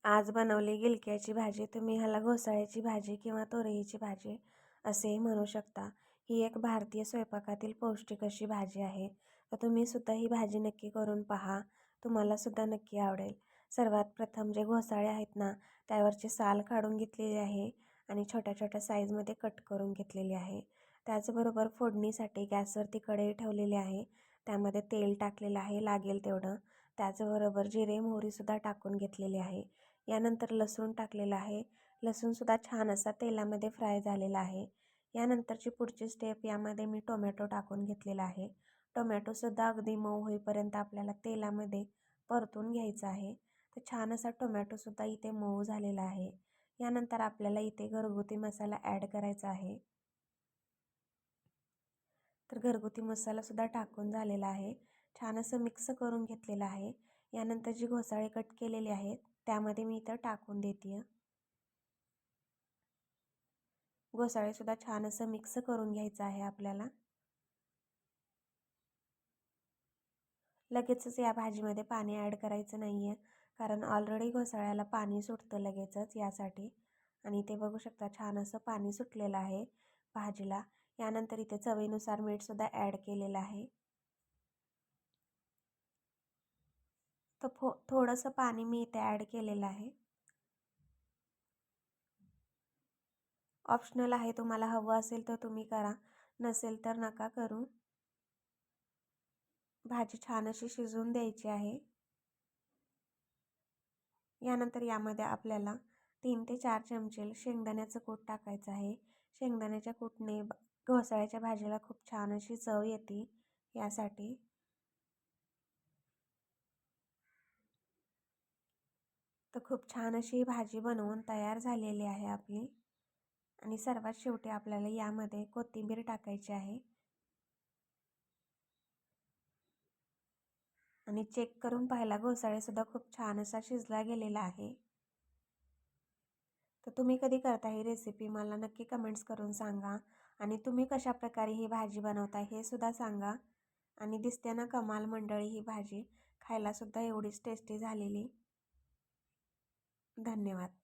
आज बनवली गिलक्याची भाजी. तुम्ही ह्याला घोसाळ्याची भाजी किंवा तोरईची भाजी असेही म्हणू शकता. ही एक भारतीय स्वयंपाकातील पौष्टिक अशी भाजी आहे. तर तुम्ही सुद्धा ही भाजी नक्की करून पहा. तुम्हाला सुद्धा नक्की आवडेल. सर्वात प्रथम जे घोसाळे आहेत ना, त्यावरची साल काढून घेतलेली आहे आणि छोट्या छोट्या साईजमध्ये कट करून घेतलेली आहे. त्याचबरोबर फोडणीसाठी गॅसवरती कढई ठेवलेली आहे. त्यामध्ये तेल टाकलेलं आहे लागेल तेवढं. त्याचबरोबर जिरे मोहरीसुद्धा टाकून घेतलेली आहे. यानंतर लसूण टाकलेला आहे. लसूणसुद्धा छान असा तेलामध्ये फ्राय झालेला आहे. यानंतरची पुढची स्टेप, यामध्ये मी टोमॅटो टाकून घेतलेला आहे. टोमॅटोसुद्धा अगदी मऊ होईपर्यंत आपल्याला तेलामध्ये परतून घ्यायचा आहे. तर छान असा टोमॅटोसुद्धा इथे मऊ झालेला आहे. यानंतर आपल्याला इथे घरगुती मसाला ॲड करायचा आहे. तर घरगुती मसालासुद्धा टाकून झालेला आहे. छान असं मिक्स करून घेतलेलं आहे. यानंतर जी घोसाळे कट केलेली आहेत त्यामध्ये मी इथं टाकून देते. घोसाळेसुद्धा छान असं मिक्स करून घ्यायचं आहे आपल्याला. लगेचच या भाजीमध्ये पाणी ॲड करायचं नाही आहे, कारण ऑलरेडी घोसाळ्याला पाणी सुटतं लगेचच यासाठी. आणि ते बघू शकता छान असं पाणी सुटलेलं आहे भाजीला. यानंतर इथे चवीनुसार मीठसुद्धा ॲड केलेलं आहे. तर थोडंसं पाणी मी इथे ॲड केलेलं आहे. ऑप्शनल आहे, तुम्हाला हवं असेल तर तुम्ही करा, नसेल तर नका करू. भाजी छान अशी शिजवून द्यायची आहे. यानंतर यामध्ये आपल्याला 3 ते 4 चमचे शेंगदाण्याचं कूट टाकायचं आहे. शेंगदाण्याच्या कूटने घोसाळ्याच्या भाजीला खूप छान अशी चव येते यासाठी. तर खूप छान अशी भाजी बनवून तयार झालेली आहे आपली. आणि सर्वात शेवटी आपल्याला यामध्ये कोथिंबीर टाकायची आहे. आणि चेक करून पाहिला, घोसाळेसुद्धा खूप छान असा शिजला गेलेला आहे. तर तुम्ही कधी करता ही रेसिपी मला नक्की कमेंट्स करून सांगा. आणि तुम्ही कशा प्रकारे ही भाजी बनवता हे सुद्धा सांगा. आणि दिसते ना कमाल मंडळी ही भाजी, खायलासुद्धा एवढीच टेस्टी झालेली. धन्यवाद.